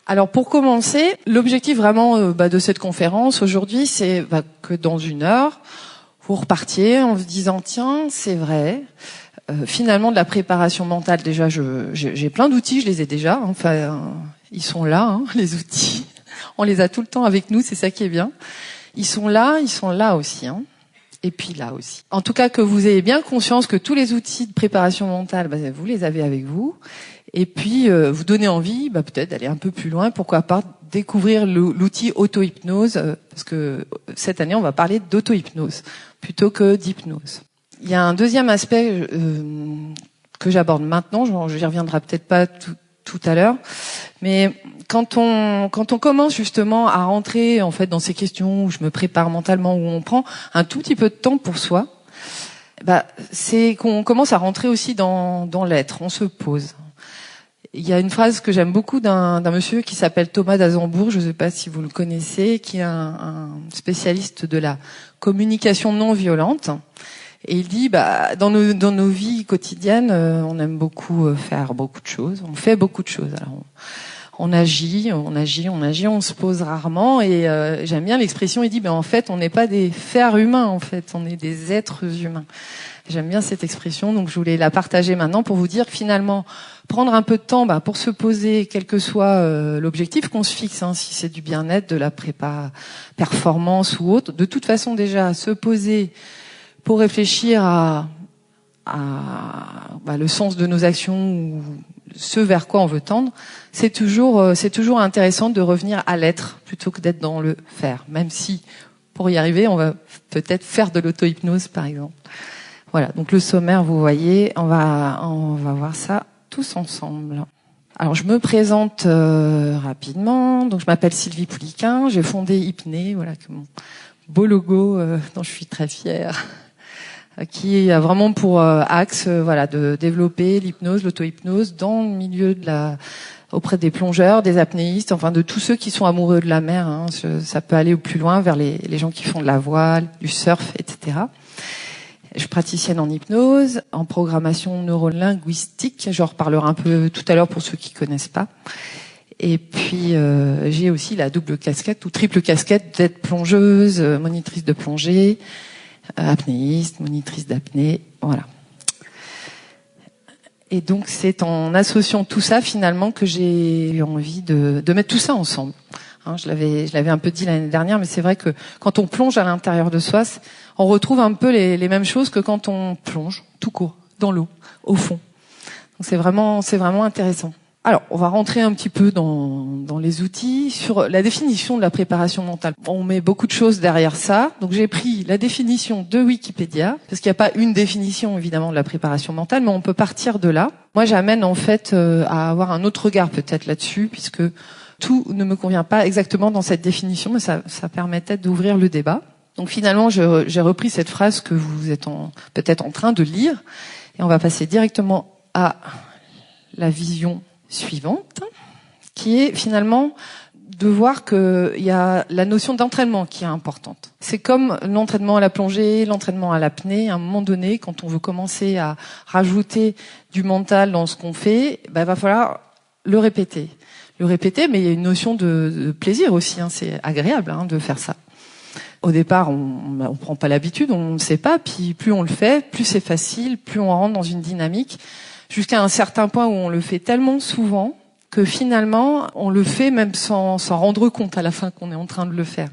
Alors pour commencer, l'objectif vraiment de cette conférence aujourd'hui, c'est que dans 1 heure, vous repartiez en vous disant tiens, c'est vrai. Finalement, de la préparation mentale, déjà, j'ai plein d'outils, je les ai déjà. Enfin, ils sont là, les outils. On les a tout le temps avec nous, c'est ça qui est bien. Ils sont là aussi. Et puis là aussi. En tout cas, que vous ayez bien conscience que tous les outils de préparation mentale, vous les avez avec vous. Et puis, vous donnez envie, peut-être d'aller un peu plus loin. Pourquoi pas découvrir l'outil auto-hypnose, parce que cette année, on va parler d'auto-hypnose plutôt que d'hypnose. Il y a un deuxième aspect que j'aborde maintenant. J'y reviendrai peut-être pas tout à l'heure, mais quand on commence justement à rentrer en fait dans ces questions où je me prépare mentalement, où on prend un tout petit peu de temps pour soi, c'est qu'on commence à rentrer aussi dans l'être. On se pose. Il y a une phrase que j'aime beaucoup d'un monsieur qui s'appelle Thomas d'Azembourg, je ne sais pas si vous le connaissez, qui est un spécialiste de la communication non violente. Et il dit, dans nos vies quotidiennes, on aime beaucoup faire beaucoup de choses. On fait beaucoup de choses. Alors, on agit, on se pose rarement. Et j'aime bien l'expression. Il dit, en fait, on n'est pas des fers humains. En fait, on est des êtres humains. J'aime bien cette expression. Donc, je voulais la partager maintenant pour vous dire que finalement, prendre un peu de temps, pour se poser, quel que soit l'objectif qu'on se fixe, si c'est du bien-être, de la prépa, performance ou autre. De toute façon, déjà, se poser pour réfléchir à le sens de nos actions ou ce vers quoi on veut tendre, c'est toujours intéressant de revenir à l'être plutôt que d'être dans le faire. Même si, pour y arriver, on va peut-être faire de l'auto-hypnose, par exemple. Voilà. Donc le sommaire, vous voyez, on va voir ça tous ensemble. Alors je me présente rapidement. Donc je m'appelle Sylvie Pouliquin. J'ai fondé Hypné, voilà, mon beau logo dont je suis très fière, qui a vraiment pour axe de développer l'hypnose, l'auto-hypnose dans le milieu auprès des plongeurs, des apnéistes, enfin de tous ceux qui sont amoureux de la mer. Ça peut aller au plus loin vers les gens qui font de la voile, du surf, etc. Je suis praticienne en hypnose, en programmation neurolinguistique. J'en reparlerai un peu tout à l'heure pour ceux qui connaissent pas. Et puis j'ai aussi la double casquette ou triple casquette d'être plongeuse, monitrice de plongée, apnéiste, monitrice d'apnée, voilà. Et donc c'est en associant tout ça finalement que j'ai eu envie de mettre tout ça ensemble. Je l'avais un peu dit l'année dernière, mais c'est vrai que quand on plonge à l'intérieur de soi, on retrouve un peu les mêmes choses que quand on plonge tout court dans l'eau, au fond. Donc c'est vraiment intéressant. Alors, on va rentrer un petit peu dans les outils sur la définition de la préparation mentale. On met beaucoup de choses derrière ça. Donc, j'ai pris la définition de Wikipédia, parce qu'il n'y a pas une définition, évidemment, de la préparation mentale, mais on peut partir de là. Moi, j'amène, en fait, à avoir un autre regard, peut-être, là-dessus, puisque tout ne me convient pas exactement dans cette définition, mais ça permettait d'ouvrir le débat. Donc, finalement, j'ai repris cette phrase que vous êtes peut-être en train de lire, et on va passer directement à la vision suivante, qui est finalement de voir qu'il y a la notion d'entraînement qui est importante. C'est comme l'entraînement à la plongée, l'entraînement à l'apnée. À un moment donné, quand on veut commencer à rajouter du mental dans ce qu'on fait, il va falloir le répéter. Mais il y a une notion de plaisir aussi. C'est agréable de faire ça. Au départ, on prend pas l'habitude, on ne sait pas. Puis plus on le fait, plus c'est facile, plus on rentre dans une dynamique. Jusqu'à un certain point où on le fait tellement souvent que finalement, on le fait même sans s'en rendre compte à la fin qu'on est en train de le faire.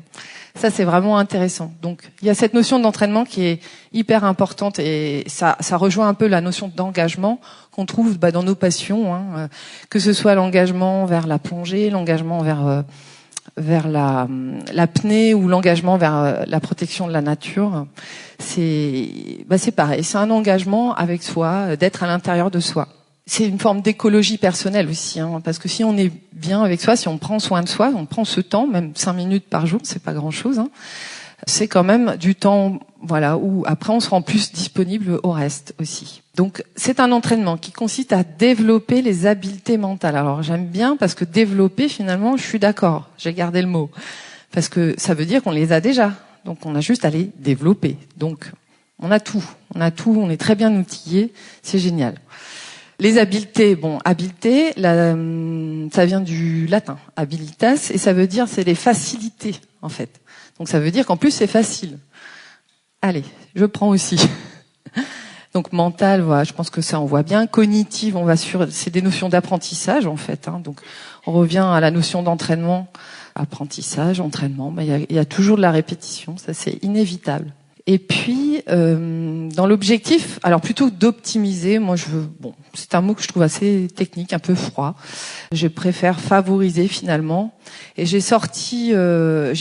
Ça, c'est vraiment intéressant. Donc, il y a cette notion d'entraînement qui est hyper importante et ça rejoint un peu la notion d'engagement qu'on trouve dans nos passions, que ce soit l'engagement vers la plongée, l'engagement vers l'apnée ou l'engagement vers la protection de la nature. C'est pareil, c'est un engagement avec soi, d'être à l'intérieur de soi. C'est une forme d'écologie personnelle aussi, parce que si on est bien avec soi, si on prend soin de soi, on prend ce temps, même 5 minutes par jour, c'est pas grand-chose, c'est quand même du temps, où après on se rend plus disponible au reste aussi. Donc c'est un entraînement qui consiste à développer les habiletés mentales. Alors j'aime bien parce que développer, finalement, je suis d'accord, j'ai gardé le mot, parce que ça veut dire qu'on les a déjà. Donc on a juste à les développer. Donc on a tout, on est très bien outillé, c'est génial. Les habiletés, habileté, ça vient du latin, habilitas, et ça veut dire c'est les facilités en fait. Donc ça veut dire qu'en plus c'est facile. Allez, je prends aussi. Donc mental, voilà, je pense que ça on voit bien. Cognitive, c'est des notions d'apprentissage en fait. Donc on revient à la notion d'entraînement, apprentissage, entraînement. Il y a toujours de la répétition, ça c'est inévitable. Et puis, dans l'objectif, alors plutôt que d'optimiser, c'est un mot que je trouve assez technique, un peu froid. Je préfère favoriser finalement. Et j'ai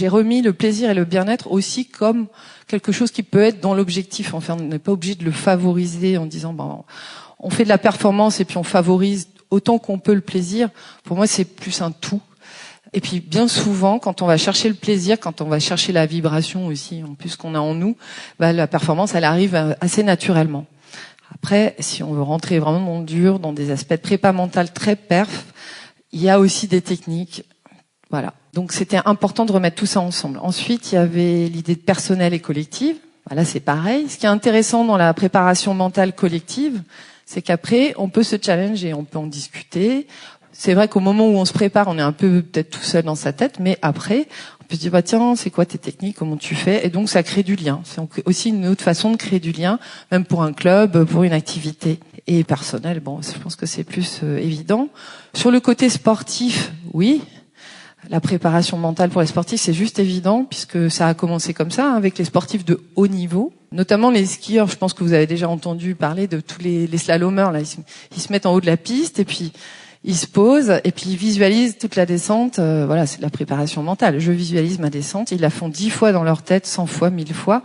remis le plaisir et le bien-être aussi comme quelque chose qui peut être dans l'objectif. Enfin, on n'est pas obligé de le favoriser en disant, on fait de la performance et puis on favorise autant qu'on peut le plaisir. Pour moi, c'est plus un tout. Et puis bien souvent, quand on va chercher le plaisir, quand on va chercher la vibration aussi, en plus qu'on a en nous, la performance, elle arrive assez naturellement. Après, si on veut rentrer vraiment dans le dur, dans des aspects de prépa mentale très perf, il y a aussi des techniques. Voilà. Donc c'était important de remettre tout ça ensemble. Ensuite, il y avait l'idée de personnel et collective. Voilà, c'est pareil. Ce qui est intéressant dans la préparation mentale collective, c'est qu'après, on peut se challenger, on peut en discuter. C'est vrai qu'au moment où on se prépare, on est un peu peut-être tout seul dans sa tête, mais après, on peut se dire, tiens, c'est quoi tes techniques, comment tu fais? Et donc, ça crée du lien. C'est aussi une autre façon de créer du lien, même pour un club, pour une activité. Et personnel, je pense que c'est plus évident. Sur le côté sportif, oui, la préparation mentale pour les sportifs, c'est juste évident, puisque ça a commencé comme ça, avec les sportifs de haut niveau. Notamment les skieurs, je pense que vous avez déjà entendu parler de tous les slalomers, là. Ils se mettent en haut de la piste, et puis ils se posent et puis ils visualisent toute la descente. Voilà, c'est de la préparation mentale. Je visualise ma descente. Ils la font 10 fois dans leur tête, 100 fois, 1000 fois.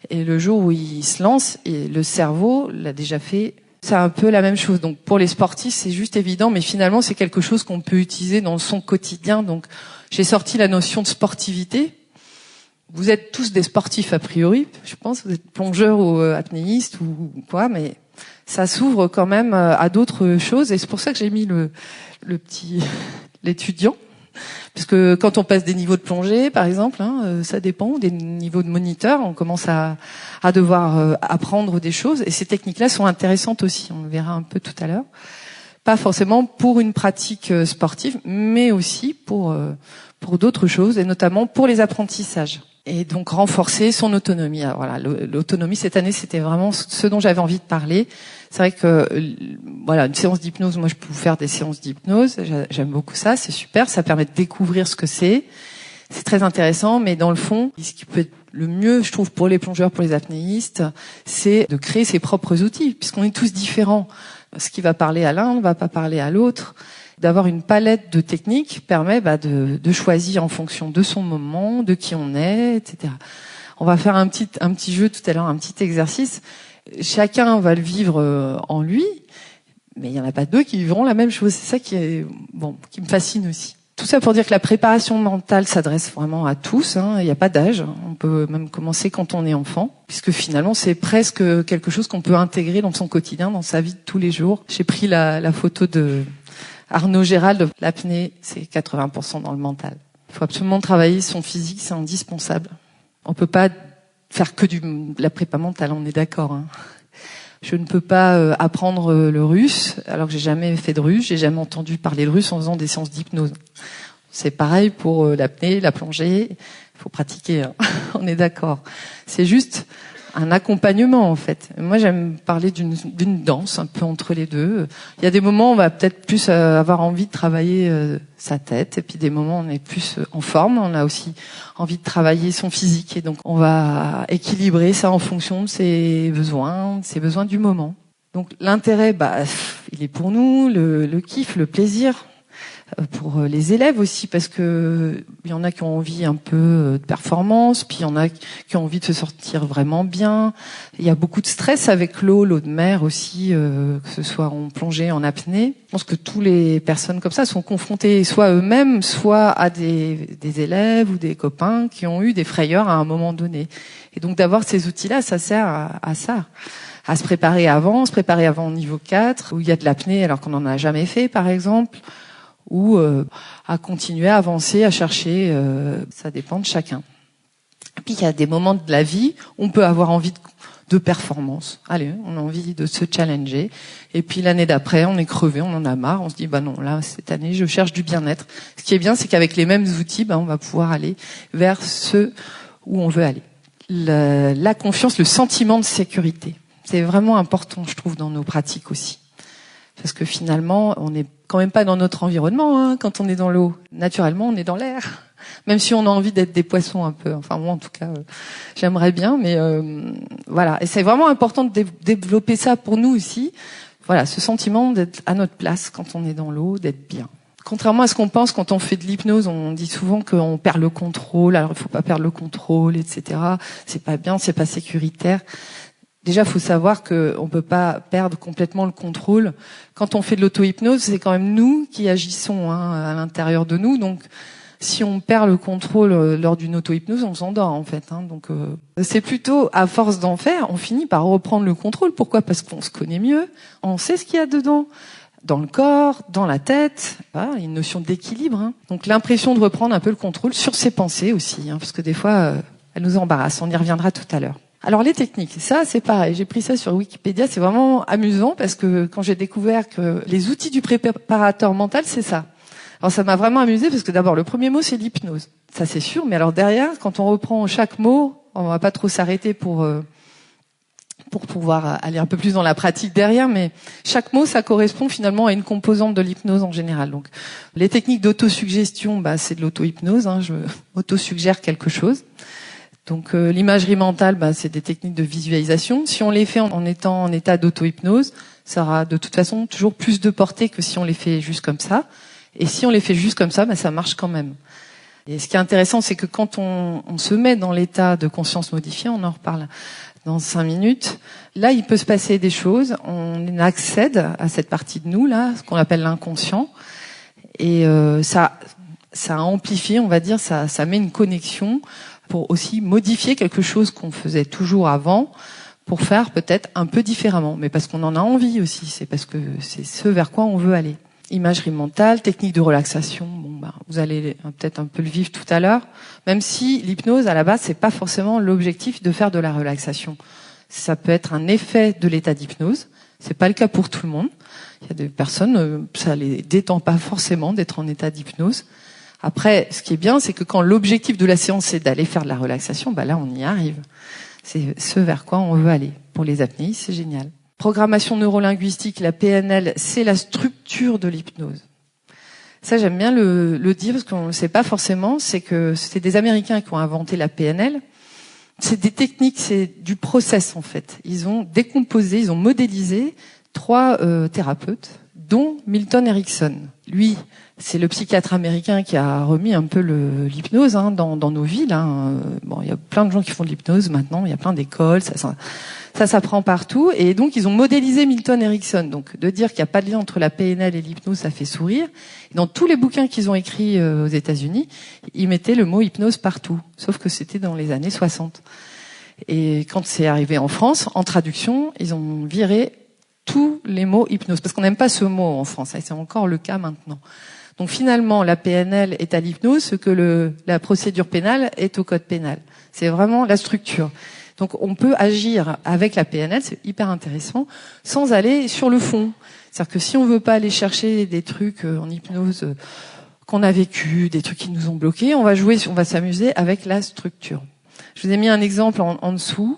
Et le jour où ils se lancent, et le cerveau l'a déjà fait. C'est un peu la même chose. Donc pour les sportifs, c'est juste évident, mais finalement c'est quelque chose qu'on peut utiliser dans son quotidien. Donc j'ai sorti la notion de sportivité. Vous êtes tous des sportifs a priori, je pense. Vous êtes plongeurs ou apnéistes ou quoi, mais ça s'ouvre quand même à d'autres choses, et c'est pour ça que j'ai mis le petit l'étudiant, parce que quand on passe des niveaux de plongée, par exemple, ça dépend des niveaux de moniteur, on commence à devoir apprendre des choses, et ces techniques-là sont intéressantes aussi. On le verra un peu tout à l'heure. Pas forcément pour une pratique sportive, mais aussi pour d'autres choses, et notamment pour les apprentissages. Et donc renforcer son autonomie. Alors voilà, l'autonomie cette année, c'était vraiment ce dont j'avais envie de parler. C'est vrai que une séance d'hypnose, moi je peux vous faire des séances d'hypnose, j'aime beaucoup ça, c'est super, ça permet de découvrir ce que c'est très intéressant, mais dans le fond, ce qui peut être le mieux, je trouve, pour les plongeurs, pour les apnéistes, c'est de créer ses propres outils, puisqu'on est tous différents. Ce qui va parler à l'un ne va pas parler à l'autre. D'avoir une palette de techniques permet de choisir en fonction de son moment, de qui on est, etc. On va faire un petit jeu tout à l'heure, un petit exercice. Chacun va le vivre en lui, mais il y en a pas deux qui vivront la même chose. C'est ça qui me fascine aussi. Tout ça pour dire que la préparation mentale s'adresse vraiment à tous. Il n'y a pas d'âge. On peut même commencer quand on est enfant, puisque finalement c'est presque quelque chose qu'on peut intégrer dans son quotidien, dans sa vie de tous les jours. J'ai pris la photo de Arnaud Gérald. L'apnée, c'est 80% dans le mental. Il faut absolument travailler son physique, c'est indispensable. On peut pas faire que de la prépa mentale, on est d'accord. Je ne peux pas apprendre le russe, alors que j'ai jamais fait de russe, j'ai jamais entendu parler le russe en faisant des séances d'hypnose. C'est pareil pour l'apnée, la plongée, il faut pratiquer, on est d'accord. C'est juste un accompagnement en fait. Moi j'aime parler d'une danse un peu entre les deux. Il y a des moments où on va peut-être plus avoir envie de travailler sa tête, et puis des moments où on est plus en forme, on a aussi envie de travailler son physique, et donc on va équilibrer ça en fonction de ses besoins du moment. Donc l'intérêt, il est pour nous, le kiff, le plaisir, pour les élèves aussi, parce que il y en a qui ont envie un peu de performance, puis il y en a qui ont envie de se sortir vraiment bien. Il y a beaucoup de stress avec l'eau de mer aussi, que ce soit en plongée, en apnée. Je pense que toutes les personnes comme ça sont confrontées soit eux-mêmes, soit à des élèves ou des copains qui ont eu des frayeurs à un moment donné. Et donc d'avoir ces outils-là, ça sert à ça. À se préparer avant au niveau 4, où il y a de l'apnée alors qu'on n'en a jamais fait, par exemple, ou à continuer à avancer, à chercher, ça dépend de chacun. Et puis il y a des moments de la vie où on peut avoir envie de performance. Allez, on a envie de se challenger. Et puis l'année d'après, on est crevé, on en a marre, on se dit bah non, là cette année, je cherche du bien-être. Ce qui est bien, c'est qu'avec les mêmes outils, on va pouvoir aller vers ce où on veut aller. La confiance, le sentiment de sécurité, c'est vraiment important, je trouve, dans nos pratiques aussi. Parce que finalement, on n'est quand même pas dans notre environnement quand on est dans l'eau. Naturellement, on est dans l'air. Même si on a envie d'être des poissons un peu. Enfin, moi, en tout cas, j'aimerais bien. Mais voilà. Et c'est vraiment important de développer ça pour nous aussi. Voilà, ce sentiment d'être à notre place quand on est dans l'eau, d'être bien. Contrairement à ce qu'on pense quand on fait de l'hypnose, on dit souvent qu'on perd le contrôle. Alors, il faut pas perdre le contrôle, etc. C'est pas bien, c'est pas sécuritaire. Déjà, faut savoir qu'on peut pas perdre complètement le contrôle. Quand on fait de l'auto-hypnose, c'est quand même nous qui agissons à l'intérieur de nous. Donc, si on perd le contrôle lors d'une auto-hypnose, on s'endort en fait. Donc, c'est plutôt à force d'en faire, on finit par reprendre le contrôle. Pourquoi ? Parce qu'on se connaît mieux, on sait ce qu'il y a dedans, dans le corps, dans la tête. Voilà, il y a une notion d'équilibre. Donc, l'impression de reprendre un peu le contrôle sur ses pensées aussi, parce que des fois, elles nous embarrassent. On y reviendra tout à l'heure. Alors les techniques, ça c'est pareil, j'ai pris ça sur Wikipédia, c'est vraiment amusant parce que quand j'ai découvert que les outils du préparateur mental, c'est ça. Alors ça m'a vraiment amusé parce que d'abord le premier mot c'est l'hypnose, ça c'est sûr, mais alors derrière quand on reprend chaque mot, on va pas trop s'arrêter pour pouvoir aller un peu plus dans la pratique derrière, mais chaque mot ça correspond finalement à une composante de l'hypnose en général. Donc les techniques d'autosuggestion, c'est de l'auto-hypnose, je auto-suggère quelque chose. Donc l'imagerie mentale, c'est des techniques de visualisation. Si on les fait en étant en état d'auto-hypnose, ça aura de toute façon toujours plus de portée que si on les fait juste comme ça. Et si on les fait juste comme ça, ça marche quand même. Et ce qui est intéressant, c'est que quand on se met dans l'état de conscience modifiée, on en reparle dans 5 minutes, là il peut se passer des choses, on accède à cette partie de nous là, ce qu'on appelle l'inconscient, et ça amplifie, on va dire, ça met une connexion pour aussi modifier quelque chose qu'on faisait toujours avant, pour faire peut-être un peu différemment, mais parce qu'on en a envie aussi, c'est parce que c'est ce vers quoi on veut aller. Imagerie mentale, technique de relaxation, vous allez peut-être un peu le vivre tout à l'heure, même si l'hypnose, à la base, c'est pas forcément l'objectif de faire de la relaxation. Ça peut être un effet de l'état d'hypnose, c'est pas le cas pour tout le monde. Il y a des personnes, ça les détend pas forcément d'être en état d'hypnose. Après, ce qui est bien, c'est que quand l'objectif de la séance c'est d'aller faire de la relaxation, là on y arrive. C'est ce vers quoi on veut aller. Pour les apnéistes, c'est génial. Programmation neurolinguistique, la PNL, c'est la structure de l'hypnose. Ça, j'aime bien le dire parce qu'on ne le sait pas forcément. C'est que c'était des Américains qui ont inventé la PNL. C'est des techniques, c'est du process en fait. Ils ont décomposé, ils ont modélisé 3 thérapeutes, dont Milton Erickson. Lui, c'est le psychiatre américain qui a remis un peu l'hypnose dans nos villes. Il y a plein de gens qui font de l'hypnose maintenant, il y a plein d'écoles, ça s'apprend partout. Et donc, ils ont modélisé Milton Erickson. Donc, de dire qu'il n'y a pas de lien entre la PNL et l'hypnose, ça fait sourire. Et dans tous les bouquins qu'ils ont écrits aux États-Unis, ils mettaient le mot hypnose partout. Sauf que c'était dans les années 60. Et quand c'est arrivé en France, en traduction, ils ont viré tous les mots hypnose. Parce qu'on n'aime pas ce mot en France. Et c'est encore le cas maintenant. Donc finalement, la PNL est à l'hypnose, ce que la procédure pénale est au code pénal. C'est vraiment la structure. Donc on peut agir avec la PNL, c'est hyper intéressant, sans aller sur le fond. C'est-à-dire que si on veut pas aller chercher des trucs en hypnose qu'on a vécu, des trucs qui nous ont bloqués, on va s'amuser avec la structure. Je vous ai mis un exemple en dessous.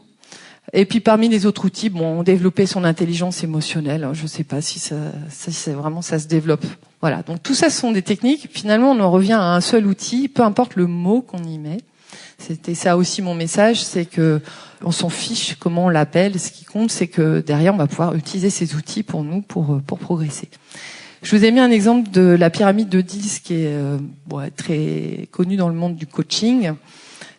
Et puis parmi les autres outils, développer son intelligence émotionnelle. Je ne sais pas si c'est vraiment ça se développe. Voilà. Donc tout ça, ce sont des techniques. Finalement, on en revient à un seul outil, peu importe le mot qu'on y met. C'était ça aussi mon message, c'est que on s'en fiche comment on l'appelle. Ce qui compte, c'est que derrière, on va pouvoir utiliser ces outils pour nous, pour progresser. Je vous ai mis un exemple de la pyramide de 10 qui est très connue dans le monde du coaching.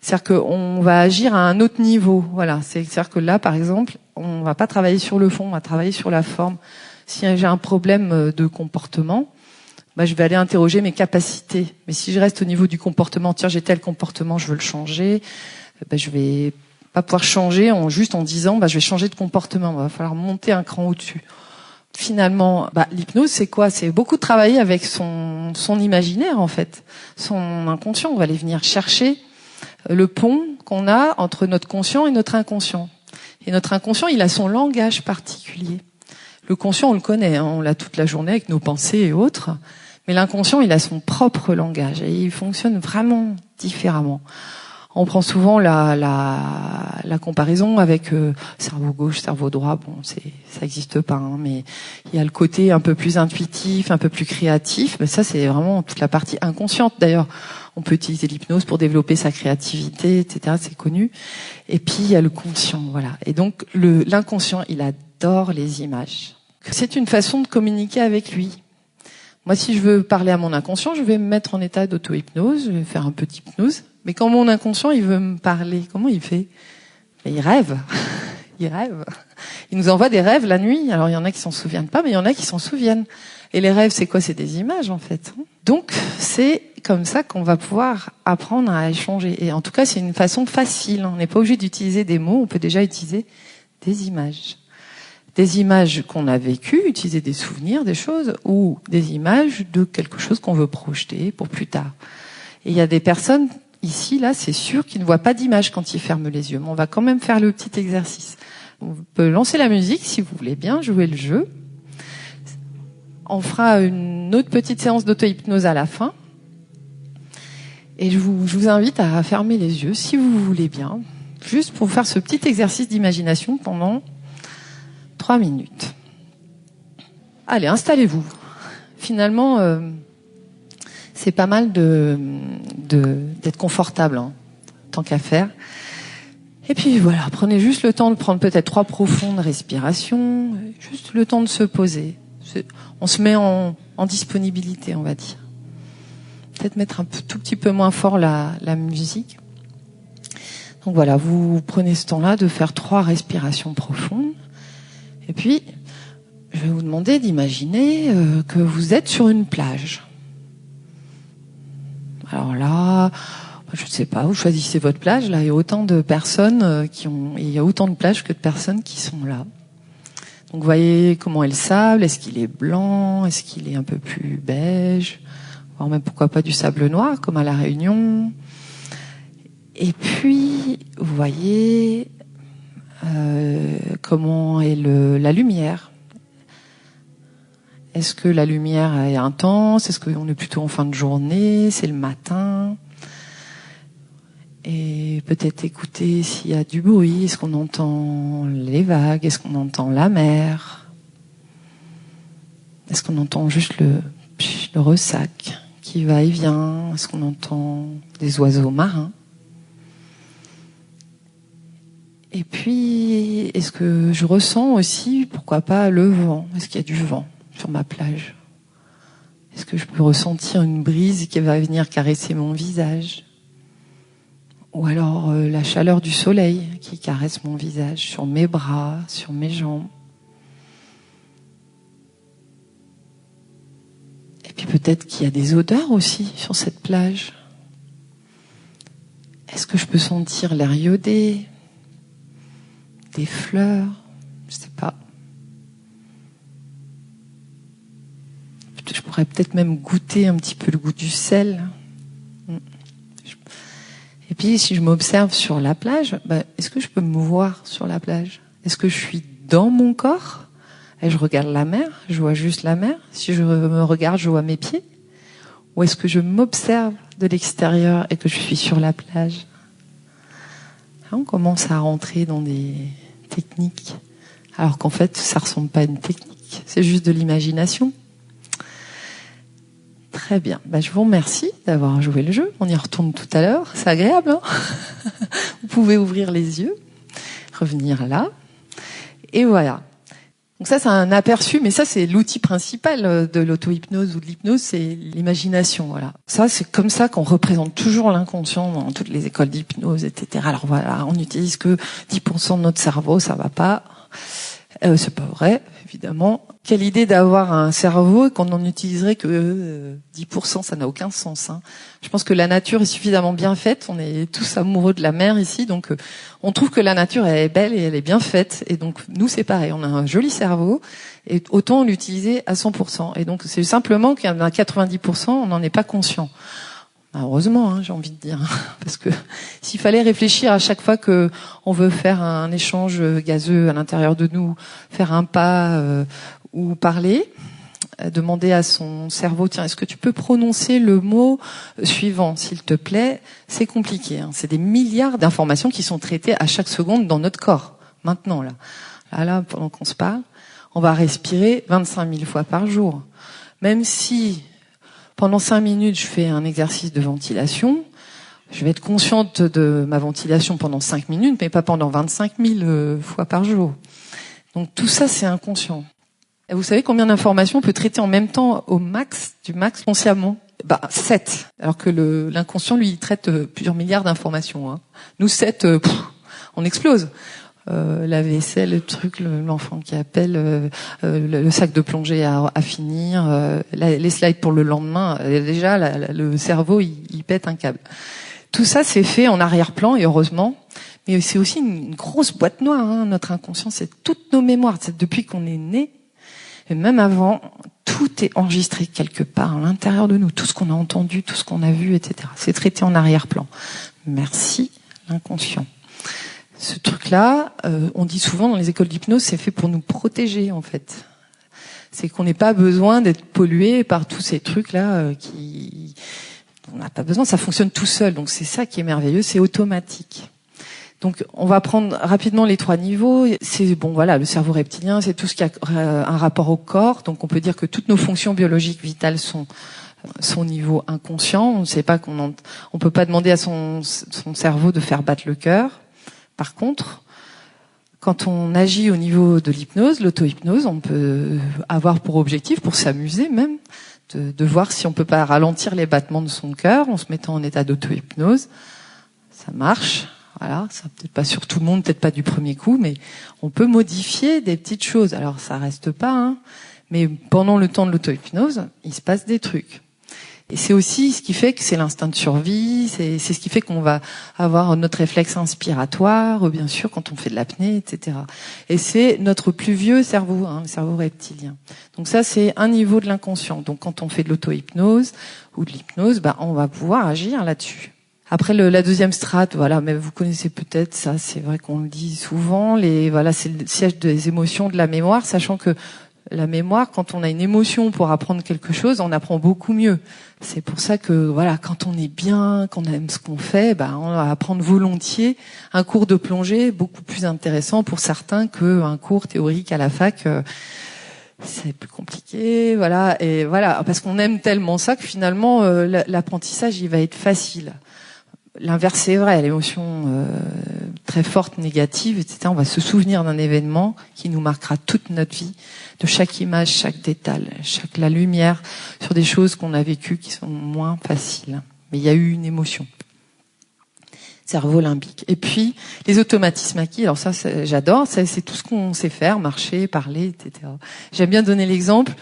C'est-à-dire qu'on va agir à un autre niveau. Voilà. C'est-à-dire que là, par exemple, on va pas travailler sur le fond, on va travailler sur la forme. Si j'ai un problème de comportement, je vais aller interroger mes capacités. Mais si je reste au niveau du comportement, tiens, j'ai tel comportement, je veux le changer, je vais pas pouvoir changer en disant, je vais changer de comportement. Il va falloir monter un cran au-dessus. Finalement, l'hypnose, c'est quoi? C'est beaucoup de travailler avec son imaginaire, en fait. Son inconscient. On va aller venir chercher le pont qu'on a entre notre conscient et notre inconscient. Et notre inconscient, il a son langage particulier. Le conscient, on le connaît, hein, on l'a toute la journée avec nos pensées et autres. Mais l'inconscient, il a son propre langage et il fonctionne vraiment différemment. On prend souvent la comparaison avec cerveau gauche, cerveau droit. Bon, ça n'existe pas, hein, mais il y a le côté un peu plus intuitif, un peu plus créatif. Mais ça, c'est vraiment toute la partie inconsciente. D'ailleurs, on peut utiliser l'hypnose pour développer sa créativité, etc. C'est connu. Et puis il y a le conscient, voilà. Et donc l'inconscient, il adore les images. C'est une façon de communiquer avec lui. Moi, si je veux parler à mon inconscient, je vais me mettre en état d'auto-hypnose, je vais faire un peu d'hypnose. Mais quand mon inconscient, il veut me parler, comment il fait? Et il rêve. Il rêve. Il nous envoie des rêves la nuit. Alors, il y en a qui s'en souviennent pas, mais il y en a qui s'en souviennent. Et les rêves, c'est quoi? C'est des images, en fait. Donc, c'est comme ça qu'on va pouvoir apprendre à échanger. Et en tout cas, c'est une façon facile. On n'est pas obligé d'utiliser des mots, on peut déjà utiliser des images. Des images qu'on a vécues, utiliser des souvenirs, des choses, ou des images de quelque chose qu'on veut projeter pour plus tard. Et il y a des personnes, ici, là, c'est sûr, qui ne voient pas d'image quand ils ferment les yeux. Mais on va quand même faire le petit exercice. On peut lancer la musique, si vous voulez bien, jouer le jeu. On fera une autre petite séance d'auto-hypnose à la fin. Et je vous invite à fermer les yeux, si vous voulez bien, juste pour faire ce petit exercice d'imagination pendant 3 minutes. Allez, installez-vous. Finalement, c'est pas mal d'être confortable, hein, tant qu'à faire. Et puis voilà, prenez juste le temps de prendre peut-être 3 profondes respirations, juste le temps de se poser. On se met en disponibilité, on va dire. Peut-être mettre tout petit peu moins fort la musique. Donc voilà, vous prenez ce temps-là de faire 3 respirations profondes. Et puis, je vais vous demander d'imaginer que vous êtes sur une plage. Alors là, je ne sais pas, vous choisissez votre plage. Là, il y a autant de personnes il y a autant de plages que de personnes qui sont là. Donc, vous voyez comment est le sable. Est-ce qu'il est blanc? Est-ce qu'il est un peu plus beige? Voire même pourquoi pas du sable noir, comme à La Réunion. Et puis, vous voyez comment est la lumière. Est-ce que la lumière est intense? Est-ce qu'on est plutôt en fin de journée? C'est le matin? Et peut-être écouter s'il y a du bruit. Est-ce qu'on entend les vagues? Est-ce qu'on entend la mer? Est-ce qu'on entend juste le ressac qui va et vient? Est-ce qu'on entend des oiseaux marins? Et puis, est-ce que je ressens aussi, pourquoi pas, le vent? Est-ce qu'il y a du vent sur ma plage? Est-ce que je peux ressentir une brise qui va venir caresser mon visage? Ou alors la chaleur du soleil qui caresse mon visage, sur mes bras, sur mes jambes? Et puis peut-être qu'il y a des odeurs aussi sur cette plage. Est-ce que je peux sentir l'air iodé? Des fleurs, je sais pas. Je pourrais peut-être même goûter un petit peu le goût du sel. Et puis, si je m'observe sur la plage, est-ce que je peux me voir sur la plage? Est-ce que je suis dans mon corps? Et je regarde la mer, je vois juste la mer. Si je me regarde, je vois mes pieds. Ou est-ce que je m'observe de l'extérieur et que je suis sur la plage? On commence à rentrer dans des techniques, alors qu'en fait, ça ressemble pas à une technique, c'est juste de l'imagination. Très bien, je vous remercie d'avoir joué le jeu. On y retourne tout à l'heure, c'est agréable, hein? Vous pouvez ouvrir les yeux, revenir là, et voilà. Donc ça, c'est un aperçu, mais ça, c'est l'outil principal de l'auto-hypnose ou de l'hypnose, c'est l'imagination, voilà. Ça, c'est comme ça qu'on représente toujours l'inconscient dans toutes les écoles d'hypnose, etc. Alors voilà, on n'utilise que 10% de notre cerveau, ça va pas. C'est pas vrai, évidemment. Quelle idée d'avoir un cerveau et qu'on n'en utiliserait que 10%, ça n'a aucun sens, hein. Je pense que la nature est suffisamment bien faite, on est tous amoureux de la mer ici, donc on trouve que la nature est belle et elle est bien faite, et donc nous c'est pareil, on a un joli cerveau, et autant l'utiliser à 100%. Et donc c'est simplement qu'il y en a 90%, on n'en est pas conscient. Heureusement, j'ai envie de dire, parce que s'il fallait réfléchir à chaque fois que on veut faire un échange gazeux à l'intérieur de nous, faire un pas ou parler, demander à son cerveau, tiens, est-ce que tu peux prononcer le mot suivant, s'il te plaît? C'est compliqué. C'est des milliards d'informations qui sont traitées à chaque seconde dans notre corps. Maintenant, là, pendant qu'on se parle, on va respirer 25 000 fois par jour. Même si pendant 5 minutes, je fais un exercice de ventilation, je vais être consciente de ma ventilation pendant 5 minutes, mais pas pendant 25 000 fois par jour. Donc tout ça, c'est inconscient. Et vous savez combien d'informations on peut traiter en même temps au max, du max consciemment? 7. Alors que l'inconscient, lui, il traite plusieurs milliards d'informations. Nous, 7, on explose. La vaisselle, le truc, l'enfant qui appelle, le sac de plongée à finir, les slides pour le lendemain. Déjà, le cerveau, il pète un câble. Tout ça, c'est fait en arrière-plan, et heureusement. Mais c'est aussi une grosse boîte noire. Notre inconscient, c'est toutes nos mémoires. C'est depuis qu'on est né, et même avant, tout est enregistré quelque part à l'intérieur de nous. Tout ce qu'on a entendu, tout ce qu'on a vu, etc. C'est traité en arrière-plan. Merci, l'inconscient. Ce truc-là, on dit souvent dans les écoles d'hypnose, c'est fait pour nous protéger, en fait. C'est qu'on n'ait pas besoin d'être pollué par tous ces trucs-là on n'a pas besoin, ça fonctionne tout seul. Donc c'est ça qui est merveilleux, c'est automatique. Donc on va prendre rapidement les 3 niveaux. C'est le cerveau reptilien, c'est tout ce qui a un rapport au corps. Donc on peut dire que toutes nos fonctions biologiques vitales sont au niveau inconscient. On ne sait pas on peut pas demander à son cerveau de faire battre le cœur. Par contre, quand on agit au niveau de l'hypnose, l'auto-hypnose, on peut avoir pour objectif, pour s'amuser même, de voir si on peut pas ralentir les battements de son cœur en se mettant en état d'auto-hypnose. Ça marche. Voilà, ça peut-être pas sur tout le monde, peut-être pas du premier coup, mais on peut modifier des petites choses. Alors ça reste pas, mais pendant le temps de l'auto-hypnose, il se passe des trucs. Et c'est aussi ce qui fait que c'est l'instinct de survie, c'est ce qui fait qu'on va avoir notre réflexe inspiratoire, bien sûr, quand on fait de l'apnée, etc. Et c'est notre plus vieux cerveau, le cerveau reptilien. Donc ça, c'est un niveau de l'inconscient. Donc quand on fait de l'auto-hypnose ou de l'hypnose, on va pouvoir agir là-dessus. Après la deuxième strate, mais vous connaissez peut-être ça, c'est vrai qu'on le dit souvent, c'est le siège des émotions, de la mémoire, sachant que la mémoire, quand on a une émotion pour apprendre quelque chose, on apprend beaucoup mieux. C'est pour ça que quand on est bien, qu'on aime ce qu'on fait, on va apprendre volontiers. Un cours de plongée beaucoup plus intéressant pour certains qu'un cours théorique à la fac. C'est plus compliqué, parce qu'on aime tellement ça que finalement l'apprentissage il va être facile. L'inverse c'est vrai, l'émotion très forte, négative, etc. On va se souvenir d'un événement qui nous marquera toute notre vie, de chaque image, chaque détail, la lumière sur des choses qu'on a vécues qui sont moins faciles. Mais il y a eu une émotion. Cerveau limbique. Et puis les automatismes acquis. Alors ça, j'adore. C'est tout ce qu'on sait faire, marcher, parler, etc. J'aime bien donner l'exemple.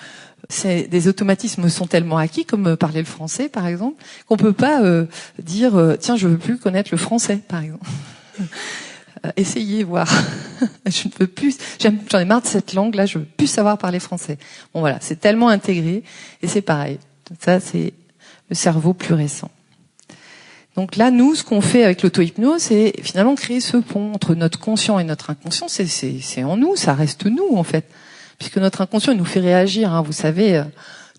Des automatismes sont tellement acquis, comme parler le français, par exemple, qu'on peut pas dire tiens, je veux plus connaître le français, par exemple. Essayez voir. Je ne veux plus. J'en ai marre de cette langue-là. Je veux plus savoir parler français. C'est tellement intégré, et c'est pareil. Ça, c'est le cerveau plus récent. Donc là, nous, ce qu'on fait avec l'auto-hypnose, c'est finalement créer ce pont entre notre conscient et notre inconscient. C'est en nous, ça reste nous, en fait. Puisque notre inconscient il nous fait réagir, vous savez,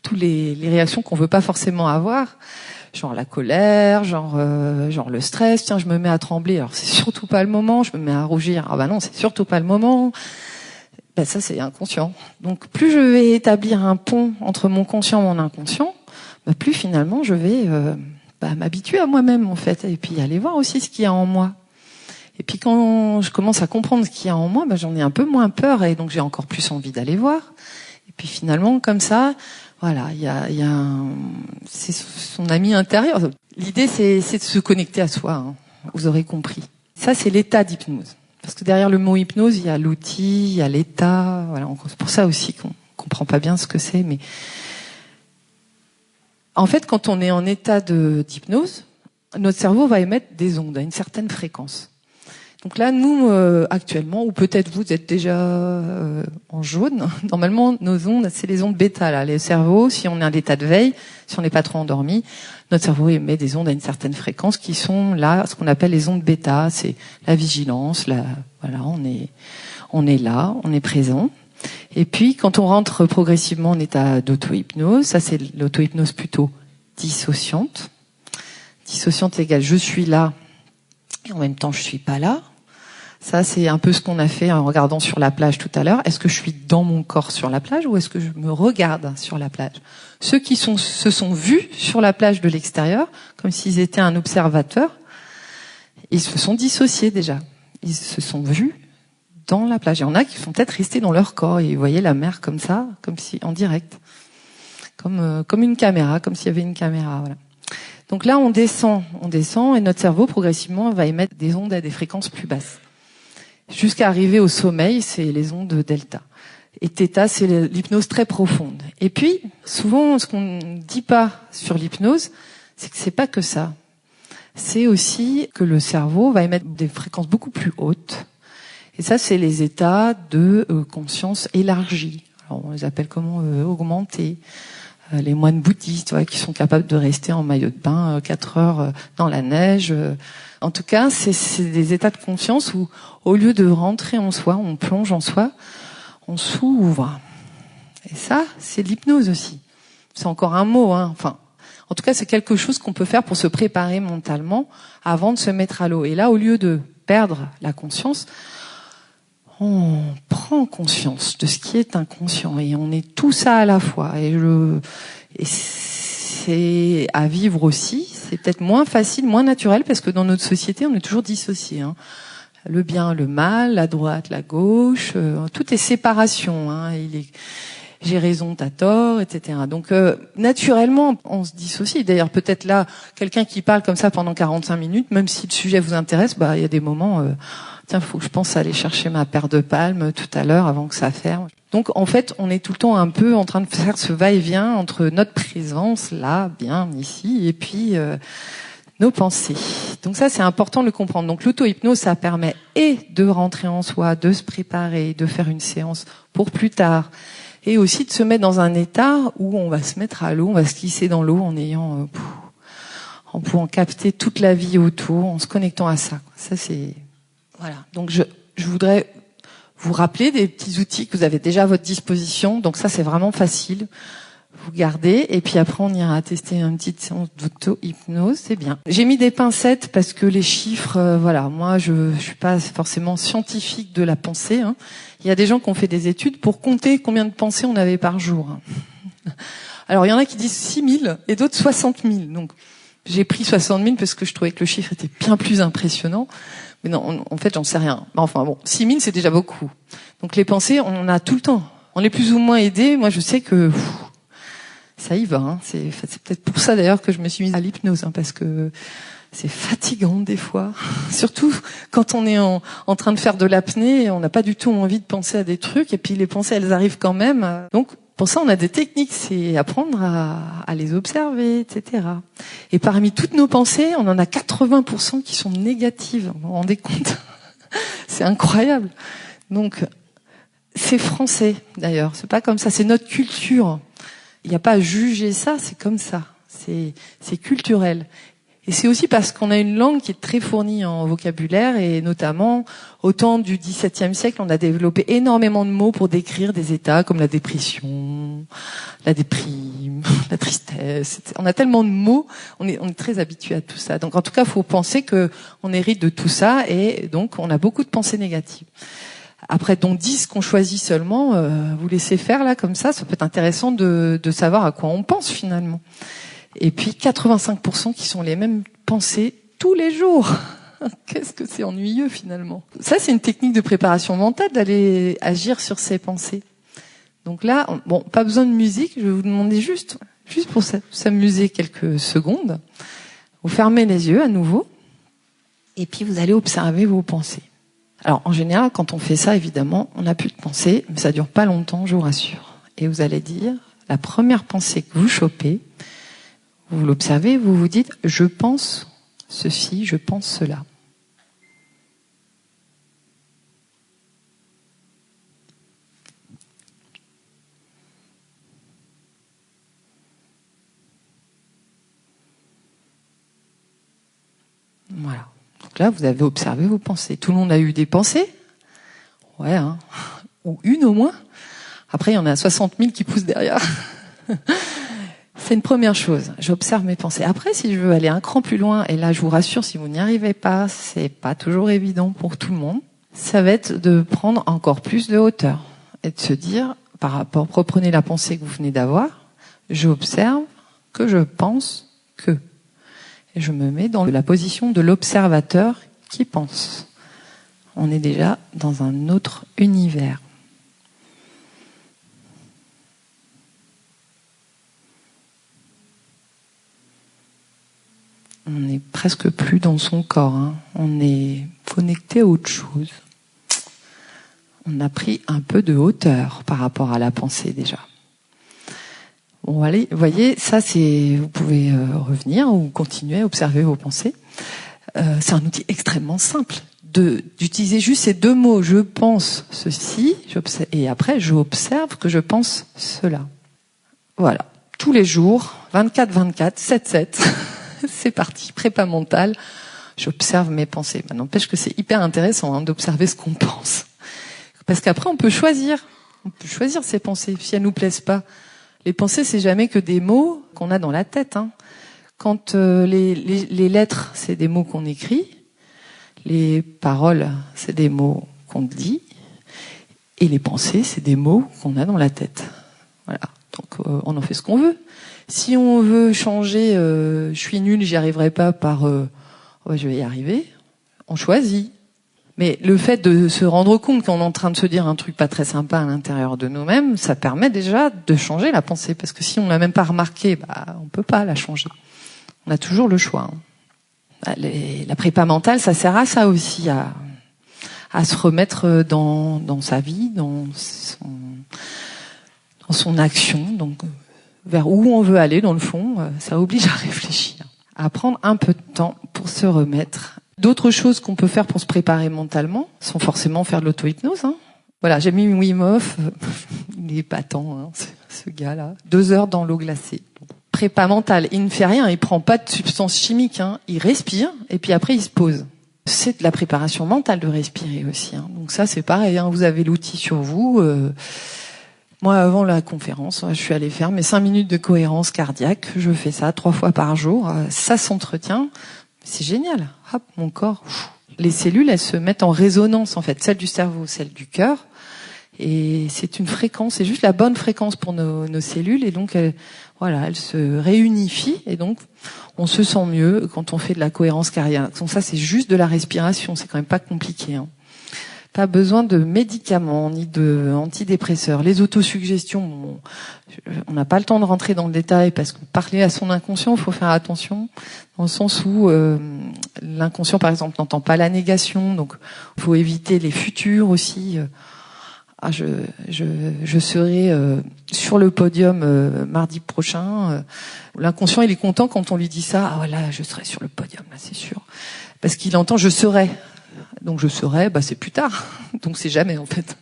toutes les réactions qu'on veut pas forcément avoir, genre la colère, genre le stress, tiens je me mets à trembler, alors c'est surtout pas le moment, je me mets à rougir, non c'est surtout pas le moment, ça c'est inconscient. Donc plus je vais établir un pont entre mon conscient et mon inconscient, plus finalement je vais m'habituer à moi-même en fait, et puis aller voir aussi ce qu'il y a en moi. Et puis quand je commence à comprendre ce qu'il y a en moi, j'en ai un peu moins peur et donc j'ai encore plus envie d'aller voir. Et puis finalement, comme ça, c'est son ami intérieur. L'idée, c'est de se connecter à soi. Vous aurez compris. Ça, c'est l'état d'hypnose. Parce que derrière le mot hypnose, il y a l'outil, il y a l'état. C'est pour ça aussi qu'on comprend pas bien ce que c'est. Mais en fait, quand on est en état d'hypnose, notre cerveau va émettre des ondes à une certaine fréquence. Donc là, nous, actuellement, ou peut-être vous êtes déjà en jaune, normalement, nos ondes, c'est les ondes bêta, là. Les cerveaux, si on est en état de veille, si on n'est pas trop endormi, notre cerveau émet des ondes à une certaine fréquence qui sont là, ce qu'on appelle les ondes bêta. C'est la vigilance, voilà, on est là, on est présent. Et puis, quand on rentre progressivement en état d'auto-hypnose, ça c'est l'auto-hypnose plutôt dissociante. Dissociante égale je suis là, et en même temps je suis pas là. Ça, c'est un peu ce qu'on a fait en regardant sur la plage tout à l'heure. Est-ce que je suis dans mon corps sur la plage ou est-ce que je me regarde sur la plage? Ceux qui se sont vus sur la plage de l'extérieur, comme s'ils étaient un observateur, ils se sont dissociés déjà. Ils se sont vus dans la plage. Il y en a qui sont peut-être restés dans leur corps et ils voyaient la mer comme ça, comme si en direct, comme une caméra, comme s'il y avait une caméra. Voilà. Donc là, on descend et notre cerveau progressivement va émettre des ondes à des fréquences plus basses. Jusqu'à arriver au sommeil, c'est les ondes delta. Et θ, c'est l'hypnose très profonde. Et puis, souvent, ce qu'on ne dit pas sur l'hypnose, c'est que c'est pas que ça. C'est aussi que le cerveau va émettre des fréquences beaucoup plus hautes. Et ça, c'est les états de conscience élargie. Alors, on les appelle comment augmentés. Les moines bouddhistes, qui sont capables de rester en maillot de bain 4 heures dans la neige. En tout cas, c'est des états de conscience où, au lieu de rentrer en soi, on plonge en soi, on s'ouvre. Et ça, c'est de l'hypnose aussi. C'est encore un mot, hein. Enfin, en tout cas, c'est quelque chose qu'on peut faire pour se préparer mentalement avant de se mettre à l'eau. Et là, au lieu de perdre la conscience, on prend conscience de ce qui est inconscient et on est tout ça à la fois. Et c'est à vivre aussi. C'est peut-être moins facile, moins naturel parce que dans notre société, on est toujours dissocié. Hein. Le bien, le mal, la droite, la gauche, tout est séparation. Hein. J'ai raison, t'as tort, etc. Donc naturellement, on se dissocie. D'ailleurs, peut-être là, quelqu'un qui parle comme ça pendant 45 minutes, même si le sujet vous intéresse, il y a des moments. Tiens, faut que je pense à aller chercher ma paire de palmes tout à l'heure avant que ça ferme. Donc, en fait, on est tout le temps un peu en train de faire ce va-et-vient entre notre présence, là, bien, ici, et puis nos pensées. Donc ça, c'est important de le comprendre. Donc l'auto-hypnose, ça permet et de rentrer en soi, de se préparer, de faire une séance pour plus tard, et aussi de se mettre dans un état où on va se mettre à l'eau, on va se glisser dans l'eau en pouvant capter toute la vie autour, en se connectant à ça. Ça, c'est... Voilà. Donc je voudrais vous rappeler des petits outils que vous avez déjà à votre disposition. Donc ça, c'est vraiment facile. Vous gardez et puis après on ira tester une petite séance d'auto-hypnose, c'est bien. J'ai mis des pincettes parce que les chiffres, moi je suis pas forcément scientifique de la pensée. Hein. Il y a des gens qui ont fait des études pour compter combien de pensées on avait par jour. Alors il y en a qui disent 6 000 et d'autres 60 000. Donc j'ai pris 60 000 parce que je trouvais que le chiffre était bien plus impressionnant. Mais non, en fait, j'en sais rien. Enfin bon, 6 000, c'est déjà beaucoup. Donc les pensées, on en a tout le temps. On est plus ou moins aidé. Moi, je sais que ça y va. Hein. C'est peut-être pour ça d'ailleurs que je me suis mise à l'hypnose, parce que c'est fatigant des fois. Surtout quand on est en train de faire de l'apnée, on n'a pas du tout envie de penser à des trucs. Et puis les pensées, elles arrivent quand même. Donc pour ça, on a des techniques, c'est apprendre à les observer, etc. Et parmi toutes nos pensées, on en a 80% qui sont négatives. Vous vous rendez compte? C'est incroyable. Donc, c'est français, d'ailleurs. C'est pas comme ça, c'est notre culture. Il n'y a pas à juger ça, c'est comme ça. C'est culturel. Et c'est aussi parce qu'on a une langue qui est très fournie en vocabulaire, et notamment, au temps du XVIIe siècle, on a développé énormément de mots pour décrire des états comme la dépression, la déprime, la tristesse. On a tellement de mots, on est très habitué à tout ça. Donc en tout cas, il faut penser que on hérite de tout ça, et donc on a beaucoup de pensées négatives. Après, dont 10 qu'on choisit seulement, vous laissez faire là comme ça peut être intéressant de savoir à quoi on pense finalement. Et puis 85% qui sont les mêmes pensées tous les jours. Qu'est-ce que c'est ennuyeux finalement. Ça, c'est une technique de préparation mentale d'aller agir sur ses pensées. Donc là, pas besoin de musique, je vais vous demander juste pour s'amuser quelques secondes. Vous fermez les yeux à nouveau et puis vous allez observer vos pensées. Alors en général, quand on fait ça, évidemment, on n'a plus de pensée, mais ça dure pas longtemps, je vous rassure. Et vous allez dire, la première pensée que vous chopez, vous l'observez, vous vous dites « je pense ceci, je pense cela ». Voilà. Donc là, vous avez observé vos pensées. Tout le monde a eu des pensées? Ouais, hein. Ou une au moins. Après, il y en a 60 000 qui poussent derrière. C'est une première chose. J'observe mes pensées. Après, si je veux aller un cran plus loin, et là, je vous rassure, si vous n'y arrivez pas, c'est pas toujours évident pour tout le monde, ça va être de prendre encore plus de hauteur et de se dire, par rapport, reprenez la pensée que vous venez d'avoir, j'observe que je pense que. Et je me mets dans la position de l'observateur qui pense. On est déjà dans un autre univers. On n'est presque plus dans son corps, hein. On est connecté à autre chose. On a pris un peu de hauteur par rapport à la pensée déjà. Bon, allez, vous voyez, ça c'est, vous pouvez revenir ou continuer à observer vos pensées. C'est un outil extrêmement simple d'utiliser juste ces deux mots. Je pense ceci, et après j'observe que je pense cela. Voilà, tous les jours, 24/24, 7/7. C'est parti, prépa mentale, j'observe mes pensées. Ben, n'empêche que c'est hyper intéressant d'observer ce qu'on pense. Parce qu'après, on peut choisir ses pensées, si elles nous plaisent pas. Les pensées, c'est jamais que des mots qu'on a dans la tête. Hein. Quand les lettres, c'est des mots qu'on écrit, les paroles, c'est des mots qu'on dit, et les pensées, c'est des mots qu'on a dans la tête. Voilà. Donc, on en fait ce qu'on veut. Si on veut changer, je suis nul, j'y arriverai pas par ouais, je vais y arriver, on choisit. Mais le fait de se rendre compte qu'on est en train de se dire un truc pas très sympa à l'intérieur de nous-mêmes, ça permet déjà de changer la pensée. Parce que si on l'a même pas remarqué, on peut pas la changer. On a toujours le choix. Hein. La prépa mentale, ça sert à ça aussi, à se remettre dans sa vie, dans son action, donc vers où on veut aller dans le fond, ça oblige à réfléchir, à prendre un peu de temps pour se remettre. D'autres choses qu'on peut faire pour se préparer mentalement, sans forcément faire de l'auto-hypnose. Hein. Voilà, j'ai mis Wim Hof, il est patent, hein, ce gars-là. 2 heures dans l'eau glacée. Prépa mentale, il ne fait rien, il prend pas de substance chimique, hein. Il respire et puis après il se pose. C'est de la préparation mentale de respirer aussi. Hein. Donc ça c'est pareil, hein. Vous avez l'outil sur vous. Moi, avant la conférence, je suis allée faire mes 5 minutes de cohérence cardiaque. Je fais ça 3 fois par jour. Ça s'entretient. C'est génial. Hop, mon corps. Les cellules, elles se mettent en résonance, en fait. Celle du cerveau, celle du cœur. Et c'est une fréquence. C'est juste la bonne fréquence pour nos cellules. Et donc, elles se réunifient. Et donc, on se sent mieux quand on fait de la cohérence cardiaque. Donc ça, c'est juste de la respiration. C'est quand même pas compliqué, hein. Pas besoin de médicaments ni de antidépresseurs. Les autosuggestions, on n'a pas le temps de rentrer dans le détail parce que parler à son inconscient, il faut faire attention dans le sens où l'inconscient, par exemple, n'entend pas la négation, donc il faut éviter les futurs aussi. Je serai sur le podium mardi prochain. L'inconscient, il est content quand on lui dit ça. Ah voilà, je serai sur le podium, là, c'est sûr, parce qu'il entend je serai. Donc je serai, c'est plus tard. Donc c'est jamais en fait.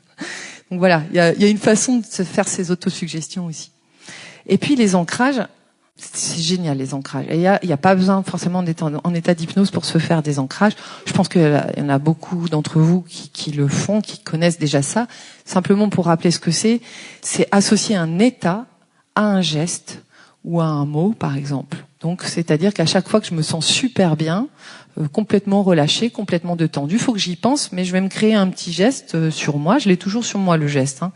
Donc voilà, il y a une façon de se faire ces autosuggestions aussi. Et puis les ancrages, c'est génial les ancrages. Et il y a pas besoin forcément d'être en état d'hypnose pour se faire des ancrages. Je pense qu'il y en a beaucoup d'entre vous qui le font, qui connaissent déjà ça. Simplement pour rappeler ce que c'est associer un état à un geste ou à un mot par exemple. Donc c'est-à-dire qu'à chaque fois que je me sens super bien, complètement relâché, complètement détendu, faut que j'y pense, mais je vais me créer un petit geste sur moi. Je l'ai toujours sur moi le geste. Hein.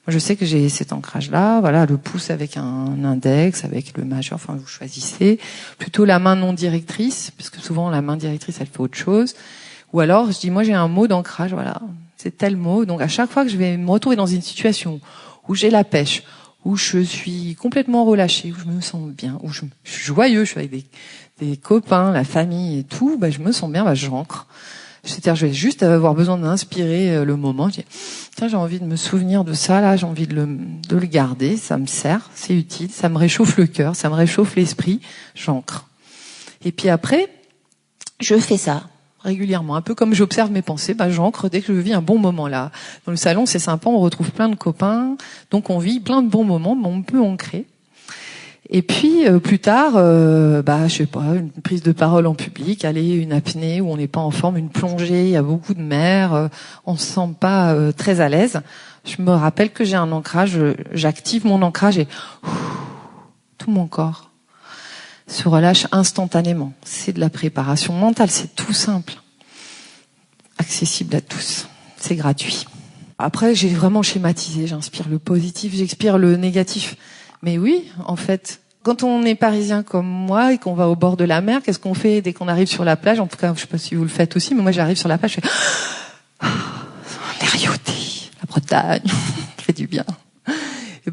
Moi, je sais que j'ai cet ancrage-là. Voilà, le pouce avec un index, avec le majeur. Enfin, vous choisissez. Plutôt la main non directrice, puisque souvent la main directrice, elle fait autre chose. Ou alors, je dis, moi, j'ai un mot d'ancrage. Voilà, c'est tel mot. Donc, à chaque fois que je vais me retrouver dans une situation où j'ai la pêche, où je suis complètement relâchée, où je me sens bien, où je suis joyeux, je suis avec des copains, la famille et tout, je me sens bien, j'ancre. C'est-à-dire, je vais juste avoir besoin d'inspirer le moment. Je dis, tiens, j'ai envie de me souvenir de ça, là, j'ai envie de le garder, ça me sert, c'est utile, ça me réchauffe le cœur, ça me réchauffe l'esprit, j'ancre. Et puis après, je fais ça régulièrement, un peu comme j'observe mes pensées, j'ancre dès que je vis un bon moment là. Dans le salon, c'est sympa, on retrouve plein de copains, donc on vit plein de bons moments, mais on peut ancrer. Et puis plus tard, je sais pas, une prise de parole en public, aller une apnée où on n'est pas en forme, une plongée, il y a beaucoup de mer, on se sent pas très à l'aise. Je me rappelle que j'ai un ancrage, j'active mon ancrage et tout mon corps se relâche instantanément. C'est de la préparation mentale, c'est tout simple, accessible à tous, c'est gratuit. Après, j'ai vraiment schématisé, j'inspire le positif, j'expire le négatif. Mais oui, en fait, quand on est parisien comme moi et qu'on va au bord de la mer, qu'est-ce qu'on fait dès qu'on arrive sur la plage? En tout cas, je sais pas si vous le faites aussi, mais moi j'arrive sur la plage, je fais l'air iodé, la Bretagne, ça fait du bien. Et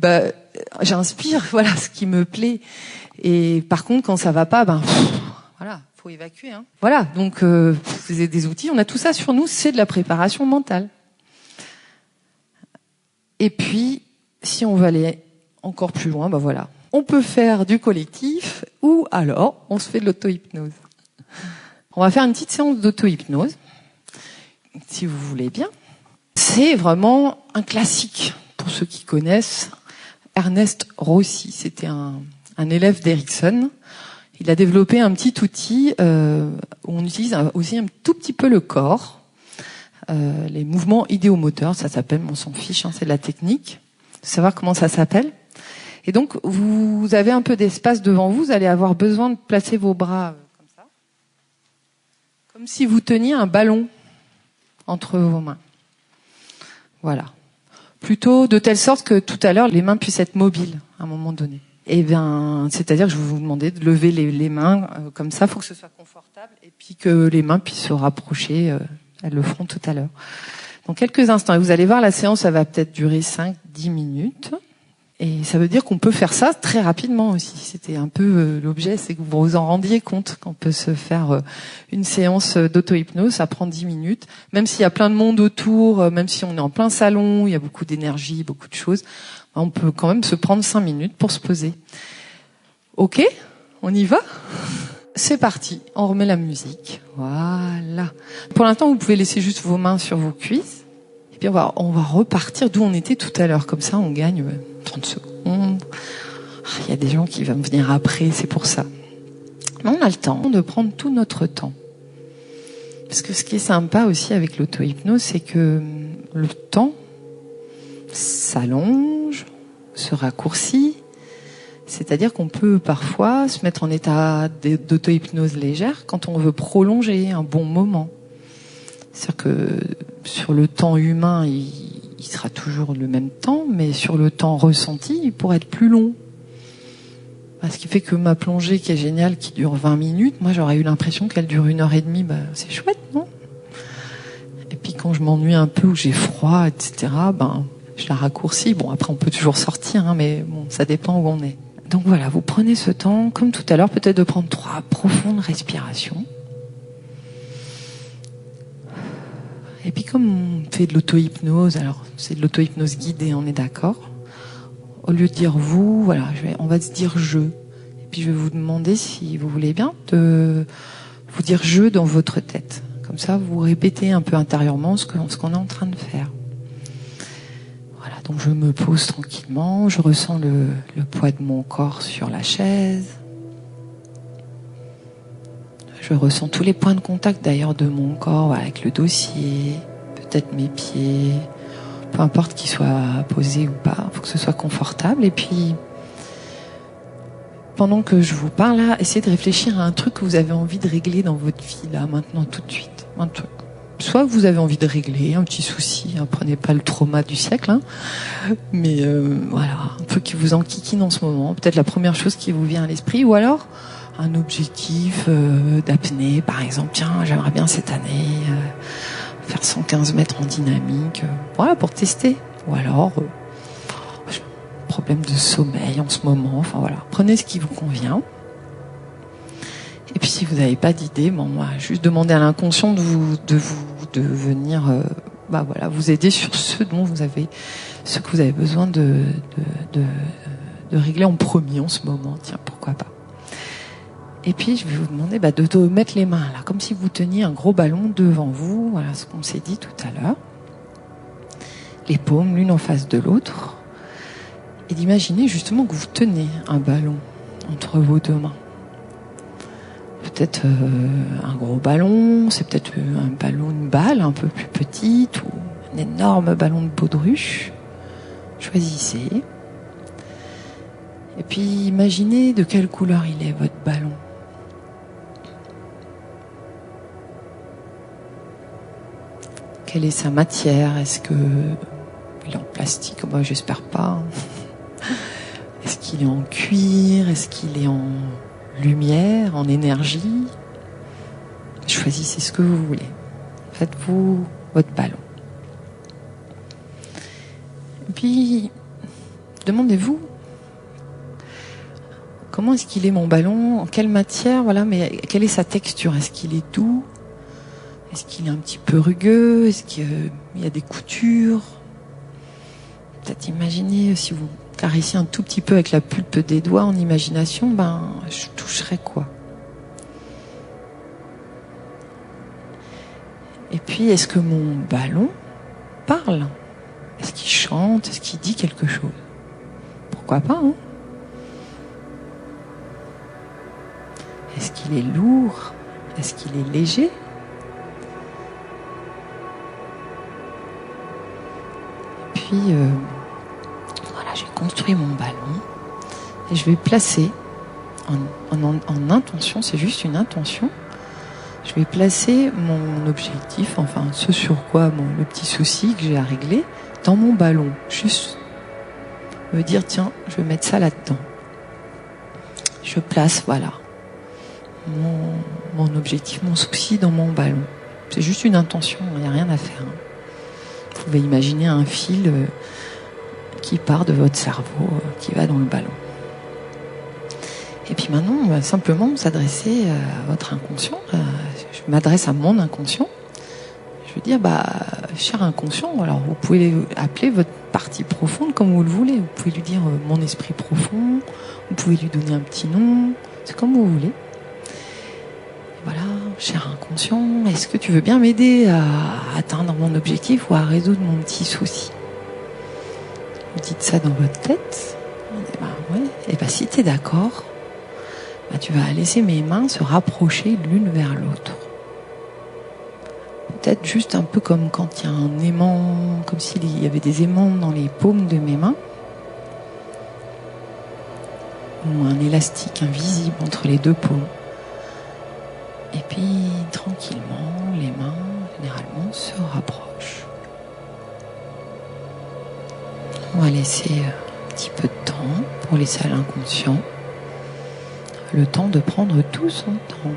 j'inspire, voilà, ce qui me plaît. Et par contre, quand ça va pas, voilà, faut évacuer. Hein. Voilà, donc vous avez des outils, on a tout ça sur nous, c'est de la préparation mentale. Et puis, si on veut aller encore plus loin, voilà. On peut faire du collectif ou alors on se fait de l'auto-hypnose. On va faire une petite séance d'auto-hypnose, si vous voulez bien. C'est vraiment un classique pour ceux qui connaissent. Ernest Rossi, c'était un élève d'Erickson. Il a développé un petit outil où on utilise aussi un tout petit peu le corps. Les mouvements idéomoteurs, ça s'appelle, on s'en fiche, c'est de la technique. Savoir comment ça s'appelle. Et donc, vous avez un peu d'espace devant vous, vous allez avoir besoin de placer vos bras comme ça. Comme si vous teniez un ballon entre vos mains. Voilà. Plutôt de telle sorte que tout à l'heure, les mains puissent être mobiles à un moment donné. C'est-à-dire que je vais vous demander de lever les mains comme ça, il faut que ce soit confortable, et puis que les mains puissent se rapprocher. Elles le feront tout à l'heure. Dans quelques instants, et vous allez voir, la séance, ça va peut-être durer 5-10 minutes. Et ça veut dire qu'on peut faire ça très rapidement aussi. C'était un peu l'objet, c'est que vous vous en rendiez compte qu'on peut se faire une séance d'auto-hypnose, ça prend 10 minutes. Même s'il y a plein de monde autour, même si on est en plein salon, il y a beaucoup d'énergie, beaucoup de choses, on peut quand même se prendre 5 minutes pour se poser. Ok, on y va ? C'est parti, on remet la musique. Voilà. Pour l'instant, vous pouvez laisser juste vos mains sur vos cuisses. Et puis on va repartir d'où on était tout à l'heure. Comme ça, on gagne 30 secondes. Il y a des gens qui vont venir après, c'est pour ça. Mais on a le temps de prendre tout notre temps. Parce que ce qui est sympa aussi avec l'auto-hypnose, c'est que le temps s'allonge, se raccourcit. C'est-à-dire qu'on peut parfois se mettre en état d'auto-hypnose légère quand on veut prolonger un bon moment. C'est-à-dire que sur le temps humain, il sera toujours le même temps, mais sur le temps ressenti, il pourrait être plus long. Ce qui fait que ma plongée, qui est géniale, qui dure 20 minutes, moi j'aurais eu l'impression qu'elle dure 1h30. C'est chouette, non ? Et puis quand je m'ennuie un peu ou j'ai froid, etc., je la raccourcis. Bon, après on peut toujours sortir, mais bon, ça dépend où on est. Donc voilà, vous prenez ce temps, comme tout à l'heure, peut-être de prendre 3 profondes respirations. Et puis comme on fait de l'auto-hypnose, alors c'est de l'auto-hypnose guidée, on est d'accord. Au lieu de dire vous, voilà, on va se dire je. Et puis je vais vous demander, si vous voulez bien, de vous dire je dans votre tête. Comme ça, vous répétez un peu intérieurement ce qu'on est en train de faire. Voilà, donc je me pose tranquillement, je ressens le poids de mon corps sur la chaise. Je ressens tous les points de contact d'ailleurs de mon corps avec le dossier, peut-être mes pieds, peu importe qu'ils soient posés ou pas, il faut que ce soit confortable. Et puis, pendant que je vous parle là, essayez de réfléchir à un truc que vous avez envie de régler dans votre vie là, maintenant, tout de suite. Un truc. Soit que vous avez envie de régler un petit souci, prenez pas le trauma du siècle, mais voilà, un truc qui vous enquiquine en ce moment, peut-être la première chose qui vous vient à l'esprit, ou alors un objectif d'apnée, par exemple, tiens, j'aimerais bien cette année faire 115 mètres en dynamique, voilà, pour tester, ou alors problème de sommeil en ce moment, enfin voilà, prenez ce qui vous convient. Et puis si vous n'avez pas d'idée, juste demander à l'inconscient de venir vous aider sur ce que vous avez besoin de régler en premier en ce moment, tiens, pourquoi pas. Et puis je vais vous demander de mettre les mains là, comme si vous teniez un gros ballon devant vous, voilà ce qu'on s'est dit tout à l'heure. Les paumes l'une en face de l'autre. Et d'imaginer justement que vous tenez un ballon entre vos deux mains. Peut-être un gros ballon, c'est peut-être un ballon, une balle un peu plus petite, ou un énorme ballon de baudruche. Choisissez. Et puis imaginez de quelle couleur il est, votre ballon. Quelle est sa matière? Est-ce que il est en plastique? Moi, j'espère pas. Est-ce qu'il est en cuir? Est-ce qu'il est en lumière, en énergie? Choisissez ce que vous voulez. Faites-vous votre ballon. Et puis, demandez-vous, comment est-ce qu'il est mon ballon? En quelle matière? Voilà, mais quelle est sa texture? Est-ce qu'il est doux? Est-ce qu'il est un petit peu rugueux? Est-ce qu'il y a des coutures? Peut-être imaginez, si vous caressiez un tout petit peu avec la pulpe des doigts en imagination, je toucherais quoi? Et puis, est-ce que mon ballon parle? Est-ce qu'il chante? Est-ce qu'il dit quelque chose? Pourquoi pas, hein? Est-ce qu'il est lourd? Est-ce qu'il est léger? Et puis, voilà, j'ai construit mon ballon et je vais placer en intention, c'est juste une intention, je vais placer mon objectif, enfin ce sur quoi, le petit souci que j'ai à régler, dans mon ballon. Juste me dire, tiens, je vais mettre ça là-dedans. Je place, voilà, mon objectif, mon souci dans mon ballon. C'est juste une intention, il n'y a rien à faire. Vous pouvez imaginer un fil qui part de votre cerveau, qui va dans le ballon. Et puis maintenant, on va simplement s'adresser à votre inconscient. Je m'adresse à mon inconscient. Je veux dire, cher inconscient, alors vous pouvez appeler votre partie profonde comme vous le voulez. Vous pouvez lui dire mon esprit profond, vous pouvez lui donner un petit nom, c'est comme vous voulez. Et voilà, cher inconscient, est-ce que tu veux bien m'aider à atteindre mon objectif ou à résoudre mon petit souci? Vous dites ça dans votre tête. Ouais. Et si tu es d'accord, tu vas laisser mes mains se rapprocher l'une vers l'autre. Peut-être juste un peu comme quand il y a un aimant, comme s'il y avait des aimants dans les paumes de mes mains, ou un élastique invisible entre les deux paumes. Et puis, tranquillement, les mains, généralement, se rapprochent. On va laisser un petit peu de temps pour laisser à l'inconscient le temps de prendre tout son temps.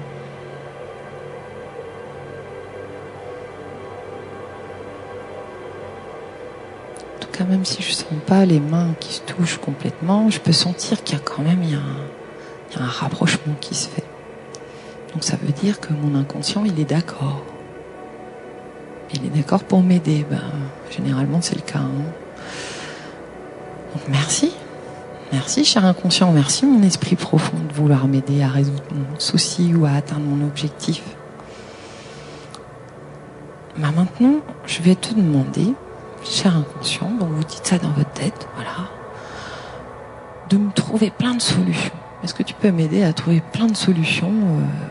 En tout cas, même si je ne sens pas les mains qui se touchent complètement, je peux sentir qu'il y a quand même un rapprochement qui se fait. Donc ça veut dire que mon inconscient, il est d'accord. Il est d'accord pour m'aider. Généralement, c'est le cas. Donc merci. Merci, cher inconscient. Merci, mon esprit profond, de vouloir m'aider à résoudre mon souci ou à atteindre mon objectif. Maintenant, je vais te demander, cher inconscient, donc vous dites ça dans votre tête, voilà, de me trouver plein de solutions. Est-ce que tu peux m'aider à trouver plein de solutions?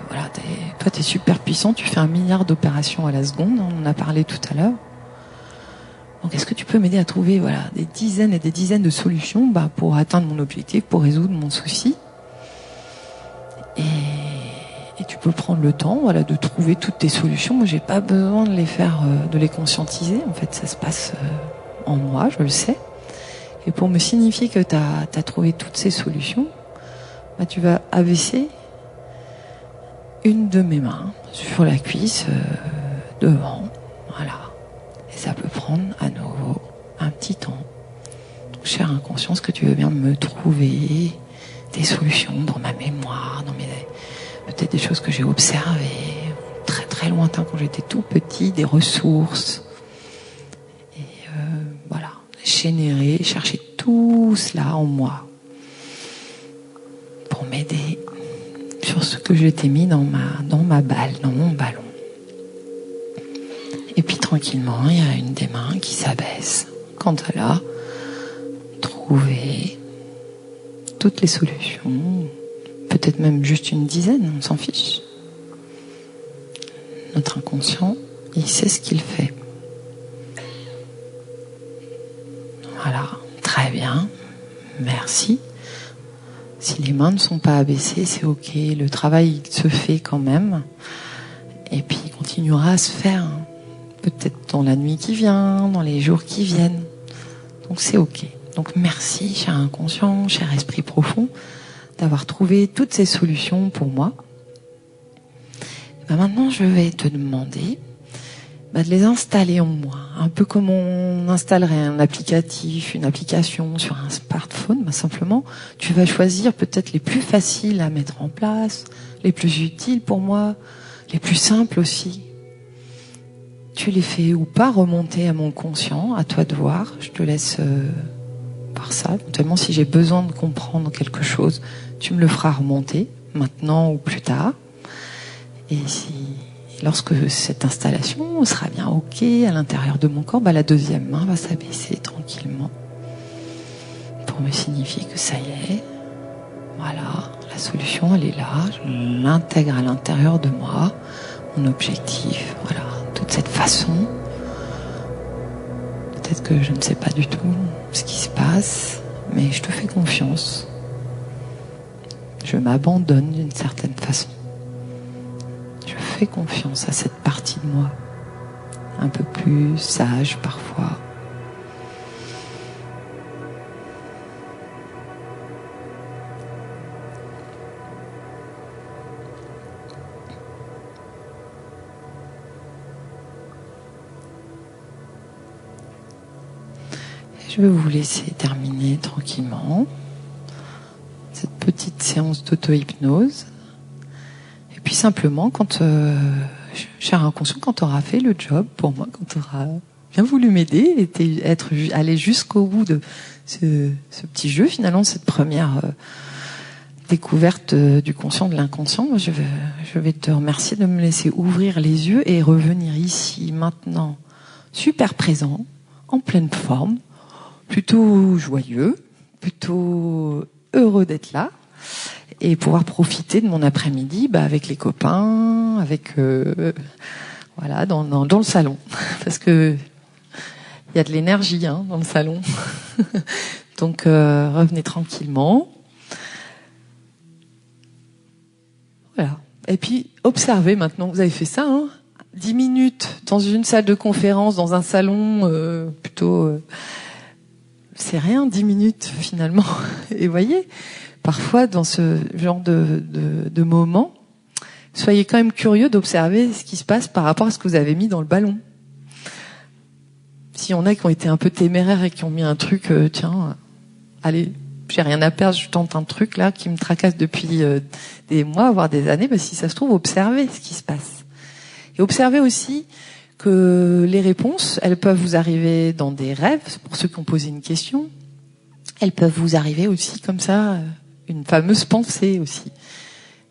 Voilà, toi, tu es super puissant, tu fais 1 milliard d'opérations à la seconde, on en a parlé tout à l'heure. Donc, est-ce que tu peux m'aider à trouver des dizaines et des dizaines de solutions pour atteindre mon objectif, pour résoudre mon souci? Et tu peux prendre le temps de trouver toutes tes solutions. Moi, j'ai pas besoin de les faire, de les conscientiser. En fait, ça se passe en moi, je le sais. Et pour me signifier que tu as trouvé toutes ces solutions, tu vas abaisser une de mes mains sur la cuisse devant. Voilà. Et ça peut prendre à nouveau un petit temps. Donc, cher inconscient, est-ce que tu veux bien me trouver des solutions dans ma mémoire, peut-être des choses que j'ai observées, très très lointain quand j'étais tout petit, des ressources. Et voilà, générer, chercher tout cela en moi pour m'aider sur ce que je t'ai mis dans ma balle, dans mon ballon. Et puis tranquillement, il y a une des mains qui s'abaisse quand elle a trouvé toutes les solutions, peut-être même juste une dizaine, on s'en fiche. Notre inconscient, il sait ce qu'il fait. Voilà, très bien, merci. Si les mains ne sont pas abaissées, c'est ok, le travail il se fait quand même. Et puis il continuera à se faire, peut-être dans la nuit qui vient, dans les jours qui viennent. Donc c'est ok. Donc merci, cher inconscient, cher esprit profond, d'avoir trouvé toutes ces solutions pour moi. Maintenant, je vais te demander de les installer en moi. Un peu comme on installerait un applicatif, une application sur un smartphone. Simplement, tu vas choisir peut-être les plus faciles à mettre en place, les plus utiles pour moi, les plus simples aussi. Tu les fais ou pas remonter à mon conscient, à toi de voir. Je te laisse par ça. Éventuellement, si j'ai besoin de comprendre quelque chose, tu me le feras remonter, maintenant ou plus tard. Et lorsque cette installation sera bien ok à l'intérieur de mon corps, la deuxième main va s'abaisser tranquillement pour me signifier que ça y est. Voilà, la solution elle est là, je l'intègre à l'intérieur de moi, mon objectif, voilà, toute cette façon. Peut-être que je ne sais pas du tout ce qui se passe, mais je te fais confiance. Je m'abandonne d'une certaine façon. Je fais confiance à cette partie de moi, un peu plus sage parfois. Et je vais vous laisser terminer tranquillement cette petite séance d'auto-hypnose. Et puis simplement, cher inconscient, quand tu auras fait le job pour moi, quand tu auras bien voulu m'aider et aller jusqu'au bout de ce petit jeu, finalement, cette première découverte du conscient, de l'inconscient, je vais te remercier de me laisser ouvrir les yeux et revenir ici, maintenant, super présent, en pleine forme, plutôt joyeux, plutôt heureux d'être là. Et pouvoir profiter de mon après-midi avec les copains, avec voilà, dans le salon, parce que il y a de l'énergie dans le salon. Donc revenez tranquillement. Voilà. Et puis observez maintenant. Vous avez fait ça, 10 minutes dans une salle de conférence, dans un salon plutôt. C'est rien, 10 minutes finalement. Et voyez. Parfois, dans ce genre de moment, soyez quand même curieux d'observer ce qui se passe par rapport à ce que vous avez mis dans le ballon. S'il y en a qui ont été un peu téméraires et qui ont mis un truc, tiens, allez, j'ai rien à perdre, je tente un truc là qui me tracasse depuis des mois, voire des années, si ça se trouve, observez ce qui se passe. Et observez aussi que les réponses, elles peuvent vous arriver dans des rêves, pour ceux qui ont posé une question. Elles peuvent vous arriver aussi comme ça, une fameuse pensée aussi.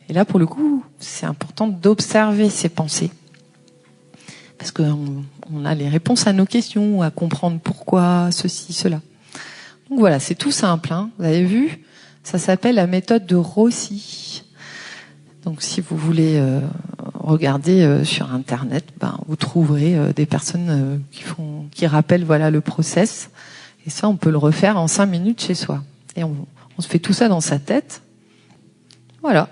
Et là, pour le coup, c'est important d'observer ces pensées. Parce qu'on a les réponses à nos questions, à comprendre pourquoi, ceci, cela. Donc voilà, c'est tout simple. Vous avez vu, ça s'appelle la méthode de Rossi. Donc si vous voulez regarder sur Internet, vous trouverez des personnes qui rappellent le process. Et ça, on peut le refaire en 5 minutes chez soi. Et on se fait tout ça dans sa tête. Voilà.